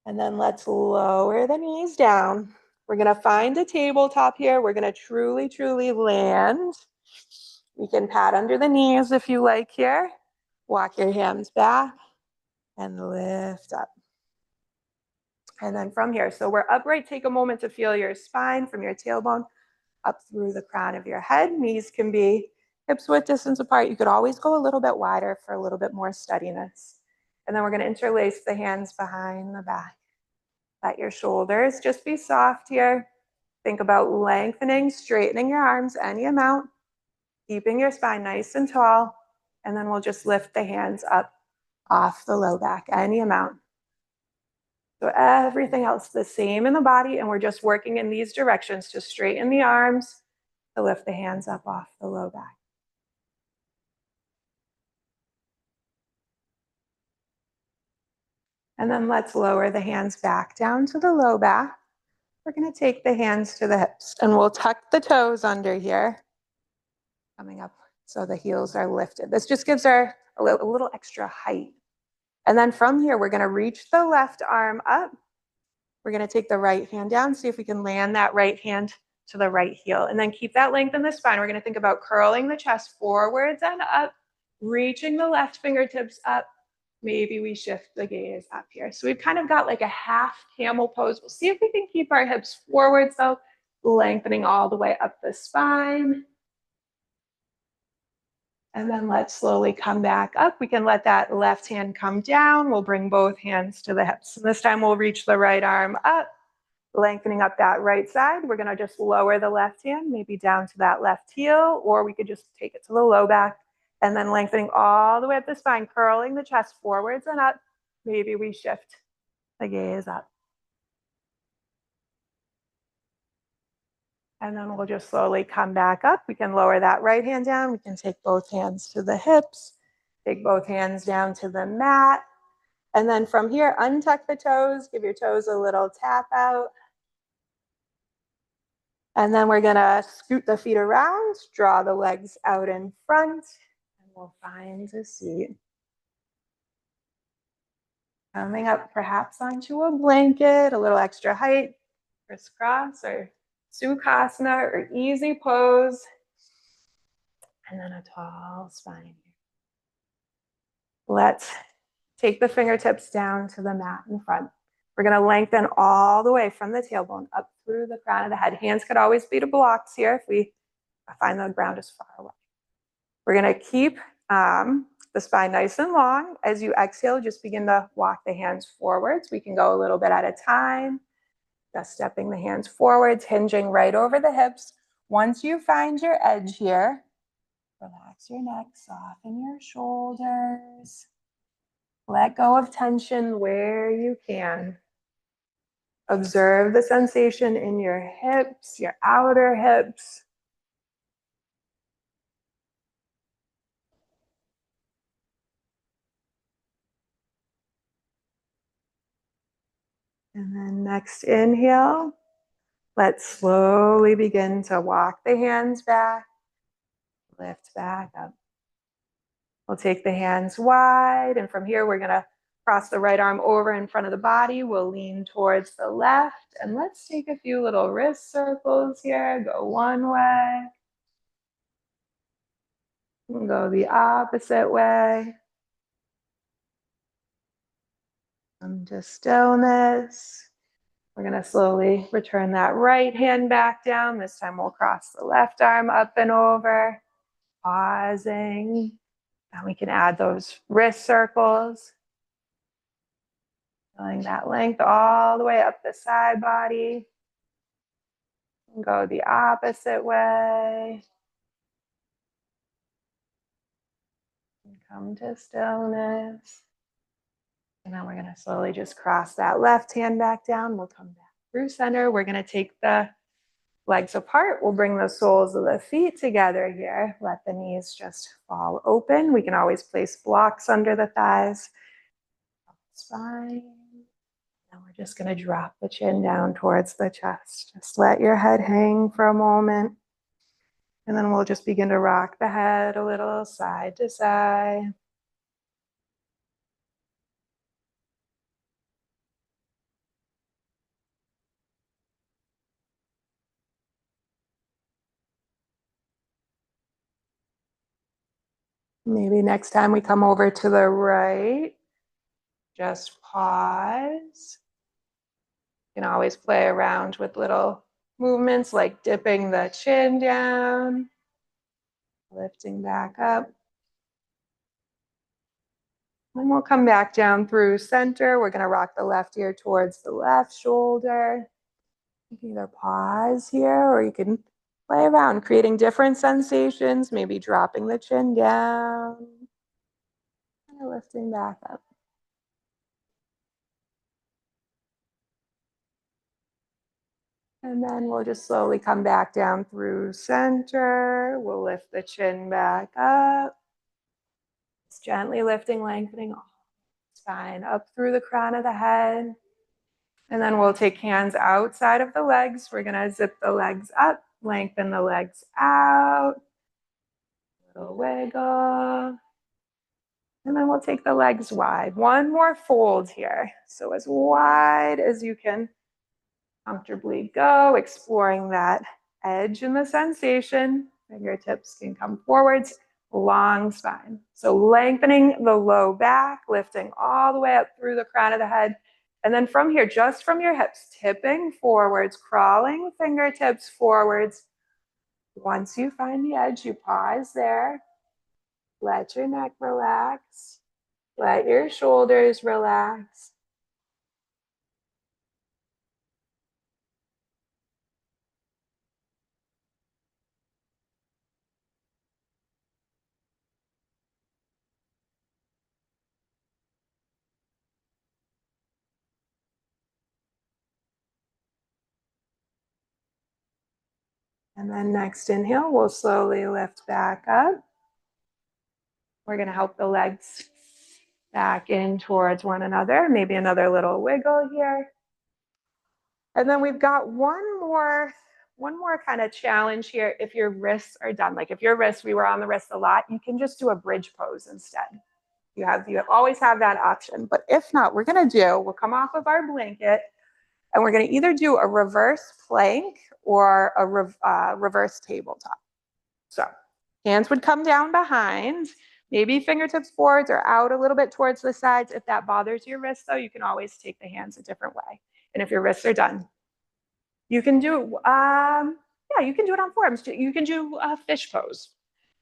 And then let's lower the knees down. We're going to find a tabletop here. We're going to truly, truly land. You can pat under the knees if you like here. Walk your hands back and lift up. And then from here, so we're upright. Take a moment to feel your spine from your tailbone up through the crown of your head. Knees can be hips width distance apart. You could always go a little bit wider for a little bit more steadiness. And then we're going to interlace the hands behind the back. Let your shoulders just be soft here. Think about lengthening, straightening your arms any amount, keeping your spine nice and tall. And then we'll just lift the hands up off the low back, any amount. So everything else the same in the body, and we're just working in these directions to straighten the arms, to lift the hands up off the low back. And then let's lower the hands back down to the low back. We're going to take the hands to the hips and we'll tuck the toes under here, coming up so the heels are lifted. This just gives our a little extra height. And then from here, we're going to reach the left arm up. We're going to take the right hand down, see if we can land that right hand to the right heel, and then keep that length in the spine. We're going to think about curling the chest forwards and up, reaching the left fingertips up. Maybe we shift the gaze up here. So we've kind of got like a half camel pose. We'll see if we can keep our hips forward, so lengthening all the way up the spine. And then let's slowly come back up. We can let that left hand come down. We'll bring both hands to the hips. And this time we'll reach the right arm up, lengthening up that right side. We're gonna just lower the left hand, maybe down to that left heel, or we could just take it to the low back and then lengthening all the way up the spine, curling the chest forwards and up. Maybe we shift the gaze up. And then we'll just slowly come back up. We can lower that right hand down. We can take both hands to the hips, take both hands down to the mat. And then from here, untuck the toes, give your toes a little tap out. And then we're gonna scoot the feet around, draw the legs out in front, and we'll find a seat. Coming up perhaps onto a blanket, a little extra height, crisscross or Sukhasana or easy pose, and then a tall spine. Let's take the fingertips down to the mat in front. We're going to lengthen all the way from the tailbone up through the crown of the head. Hands could always be to blocks here if we find the ground is far away. We're going to keep the spine nice and long. As you exhale, just begin to walk the hands forwards. We can go a little bit at a time. Just stepping the hands forwards, hinging right over the hips. Once you find your edge here, relax your neck, soften your shoulders. Let go of tension where you can. Observe the sensation in your hips, your outer hips. And then next inhale, let's slowly begin to walk the hands back, lift back up. We'll take the hands wide, and from here we're gonna cross the right arm over in front of the body. We'll lean towards the left, and let's take a few little wrist circles here. Go one way, and go the opposite way. Come to stillness. We're gonna slowly return that right hand back down. This time we'll cross the left arm up and over, pausing. And we can add those wrist circles. Feeling that length all the way up the side body. And go the opposite way. And come to stillness. And then we're going to slowly just cross that left hand back down. We'll come back through center. We're going to take the legs apart. We'll bring the soles of the feet together here. Let the knees just fall open. We can always place blocks under the thighs. Spine. And we're just going to drop the chin down towards the chest. Just let your head hang for a moment. And then we'll just begin to rock the head a little side to side. Maybe next time we come over to the right, just pause. You can always play around with little movements like dipping the chin down, lifting back up. Then we'll come back down through center. We're going to rock the left ear towards the left shoulder. You can either pause here or you can play around, creating different sensations, maybe dropping the chin down and lifting back up. And then we'll just slowly come back down through center. We'll lift the chin back up. Just gently lifting, lengthening all spine up through the crown of the head. And then we'll take hands outside of the legs. We're going to zip the legs up, lengthen the legs out. Little wiggle. And then we'll take the legs wide. One more fold here. So as wide as you can comfortably go, exploring that edge and the sensation. Fingertips can come forwards, long spine. So lengthening the low back, lifting all the way up through the crown of the head. And then from here, just from your hips, tipping forwards, crawling fingertips forwards. Once you find the edge, you pause there. Let your neck relax. Let your shoulders relax. And then next inhale, we'll slowly lift back up. We're going to help the legs back in towards one another. Maybe another little wiggle here. And then we've got one more kind of challenge here. If your wrists are done, like if your wrists, we were on the wrists a lot, you can just do a bridge pose instead. You always have that option. But if not, we'll come off of our blanket and we're going to either do a reverse plank or a reverse tabletop. So hands would come down behind, maybe fingertips forwards or out a little bit towards the sides. If that bothers your wrists, though, you can always take the hands a different way. And if your wrists are done, you can do you can do it on forearms. You can do a fish pose.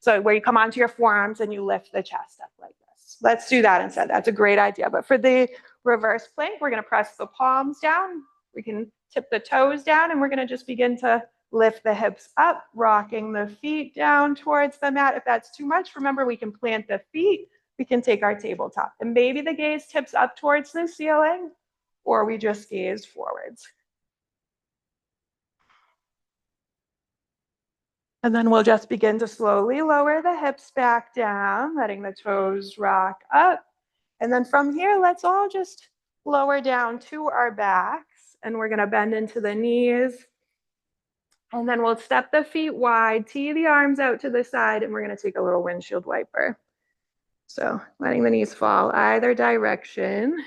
So where you come onto your forearms and you lift the chest up like this. Let's do that instead. That's a great idea. But for the reverse plank, we're going to press the palms down. We can tip the toes down and we're going to just begin to lift the hips up, rocking the feet down towards the mat. If that's too much, remember we can plant the feet. We can take our tabletop. And maybe the gaze tips up towards the ceiling or we just gaze forwards. And then we'll just begin to slowly lower the hips back down, letting the toes rock up. And then from here, let's all just lower down to our backs. And we're going to bend into the knees. And then we'll step the feet wide, tee the arms out to the side, and we're going to take a little windshield wiper. So letting the knees fall either direction.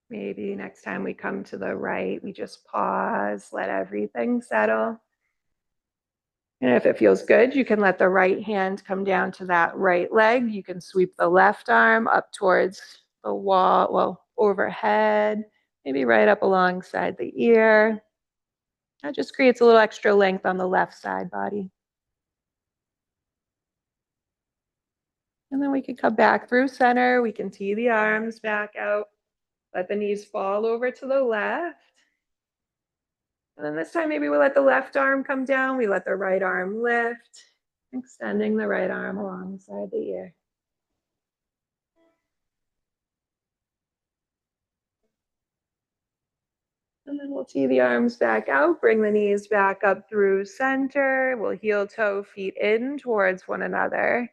Maybe next time we come to the right, we just pause, let everything settle. And if it feels good, you can let the right hand come down to that right leg. You can sweep the left arm up towards the wall, well, overhead, maybe right up alongside the ear. That just creates a little extra length on the left side body. And then we can come back through center. We can tee the arms back out. Let the knees fall over to the left. And then this time, maybe we'll let the left arm come down. We let the right arm lift, extending the right arm alongside the ear. And then we'll tee the arms back out, bring the knees back up through center. We'll heel toe feet in towards one another.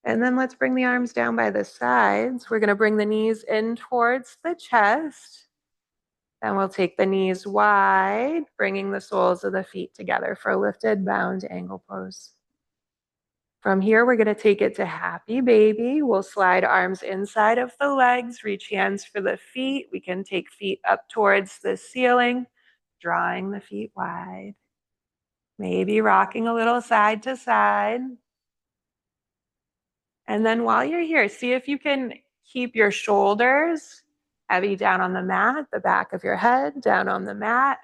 And then let's bring the arms down by the sides. We're going to bring the knees in towards the chest. Then we'll take the knees wide, bringing the soles of the feet together for a lifted bound angle pose. From here, we're going to take it to happy baby. We'll slide arms inside of the legs, reach hands for the feet. We can take feet up towards the ceiling, drawing the feet wide. Maybe rocking a little side to side. And then while you're here, see if you can keep your shoulders heavy down on the mat, the back of your head down on the mat.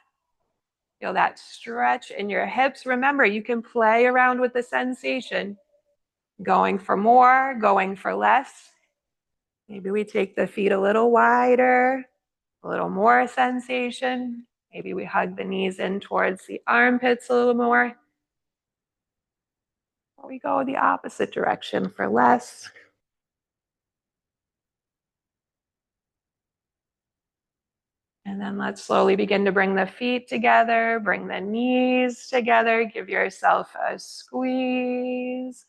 Feel that stretch in your hips. Remember, you can play around with the sensation, going for more, going for less. Maybe we take the feet a little wider, a little more sensation. Maybe we hug the knees in towards the armpits a little more. Or we go the opposite direction for less. And then let's slowly begin to bring the feet together, bring the knees together, give yourself a squeeze.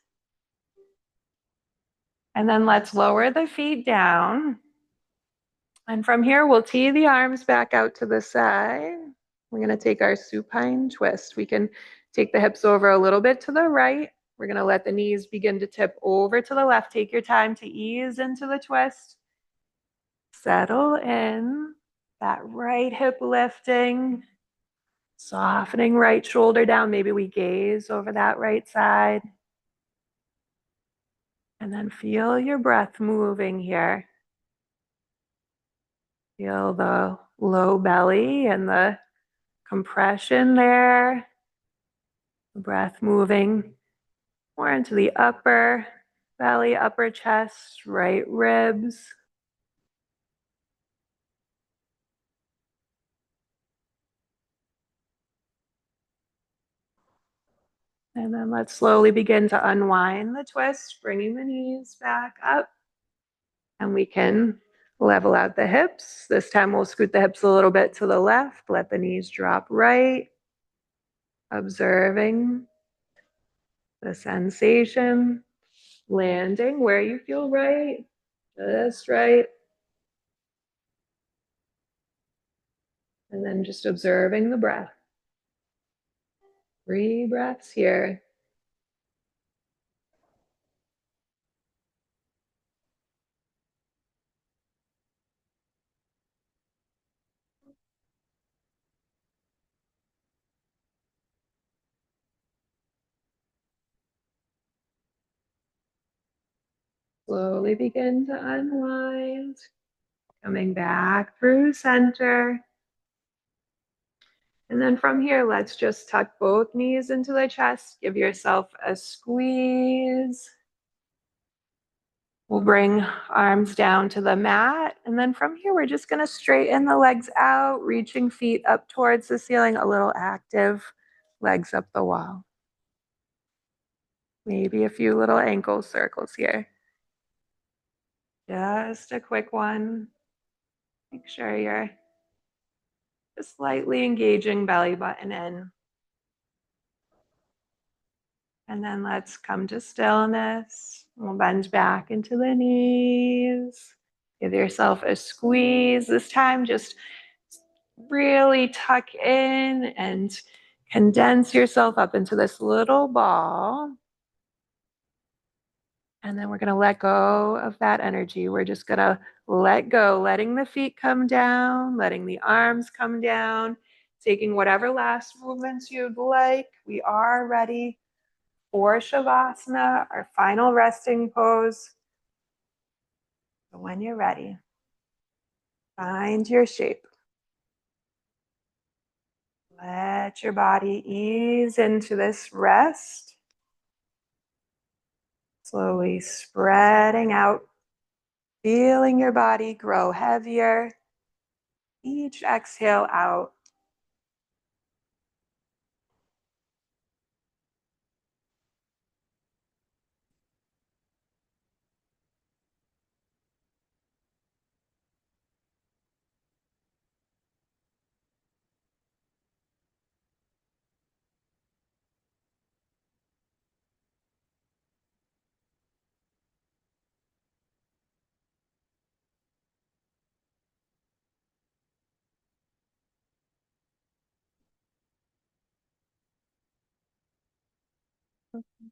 And then let's lower the feet down. And from here, we'll tee the arms back out to the side. We're going to take our supine twist. We can take the hips over a little bit to the right. We're going to let the knees begin to tip over to the left. Take your time to ease into the twist. Settle in. That right hip lifting. Softening right shoulder down. Maybe we gaze over that right side. And then feel your breath moving here. Feel the low belly and the compression there. The breath moving more into the upper belly, upper chest, right ribs. And then let's slowly begin to unwind the twist, bringing the knees back up. And we can level out the hips. This time we'll scoot the hips a little bit to the left, let the knees drop right, observing the sensation, landing where you feel right, just right. And then just observing the breath. 3 breaths here. Slowly begin to unwind, coming back through center. And then from here, let's just tuck both knees into the chest. Give yourself a squeeze. We'll bring arms down to the mat. And then from here, we're just going to straighten the legs out, reaching feet up towards the ceiling, a little active, legs up the wall. Maybe a few little ankle circles here. Just a quick one. Make sure you're just slightly engaging belly button in. And then let's come to stillness. We'll bend back into the knees. Give yourself a squeeze. This time, just really tuck in and condense yourself up into this little ball. And then we're going to let go of that energy. We're just going to let go, letting the feet come down, letting the arms come down, taking whatever last movements you'd like. We are ready for Shavasana, our final resting pose. So when you're ready, find your shape. Let your body ease into this rest. Slowly spreading out, feeling your body grow heavier. Each exhale out.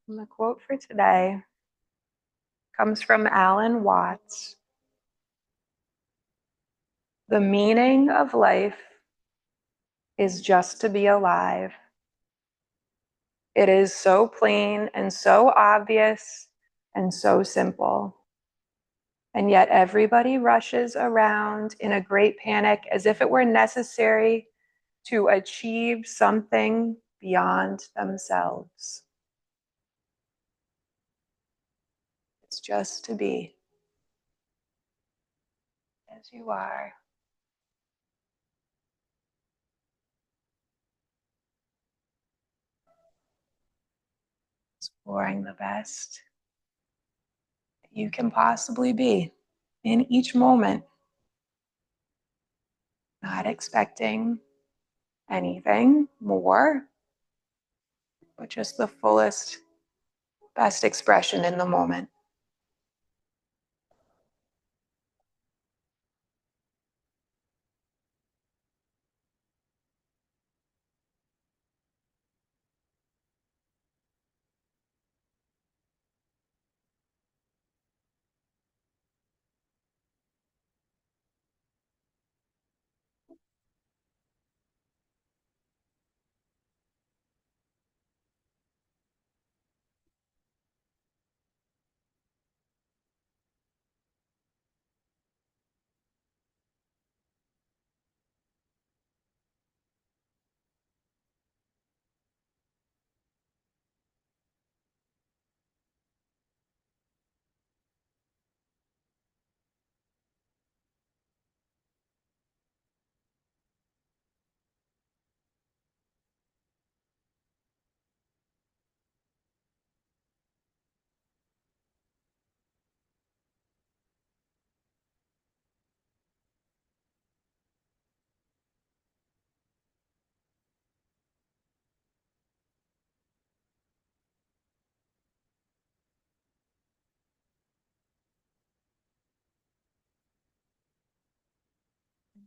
And the quote for today comes from Alan Watts. The meaning of life is just to be alive. It is so plain and so obvious and so simple. And yet everybody rushes around in a great panic as if it were necessary to achieve something beyond themselves. It's just to be as you are. Exploring the best that you can possibly be in each moment. Not expecting anything more, but just the fullest, best expression in the moment.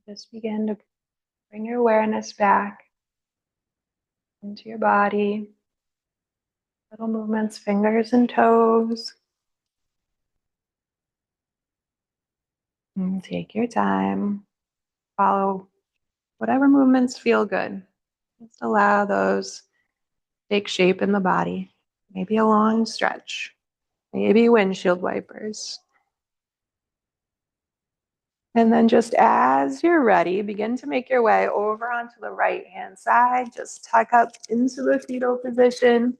Just begin to bring your awareness back into your body. Little movements, fingers and toes. And take your time. Follow whatever movements feel good. Just allow those to take shape in the body. Maybe a long stretch. Maybe windshield wipers. And then just as you're ready, begin to make your way over onto the right hand side. Just tuck up into the fetal position.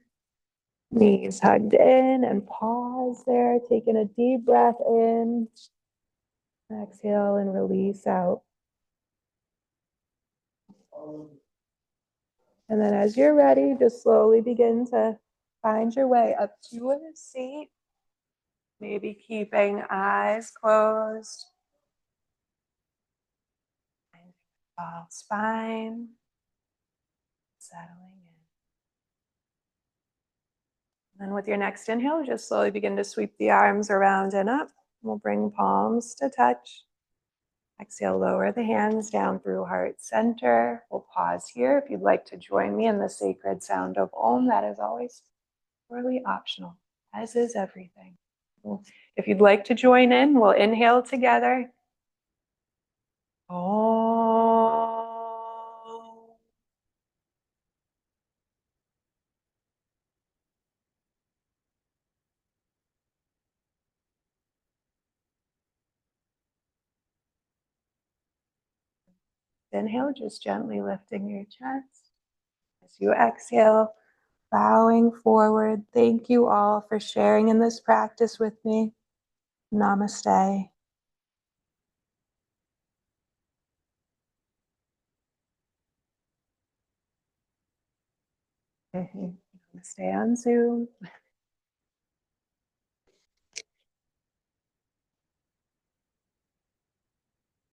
Knees hugged in and pause there. Taking a deep breath in. Exhale and release out. And then as you're ready, just slowly begin to find your way up to a seat. Maybe keeping eyes closed. Spine settling in. And then with your next inhale, just slowly begin to sweep the arms around and up. We'll bring palms to touch. Exhale, lower the hands down through heart center. We'll pause here. If you'd like to join me in the sacred sound of Om, that is always purely optional, as is everything. If you'd like to join in, we'll inhale together. Om. Inhale, just gently lifting your chest. As you exhale, bowing forward. Thank you all for sharing in this practice with me. Namaste. Namaste on Zoom.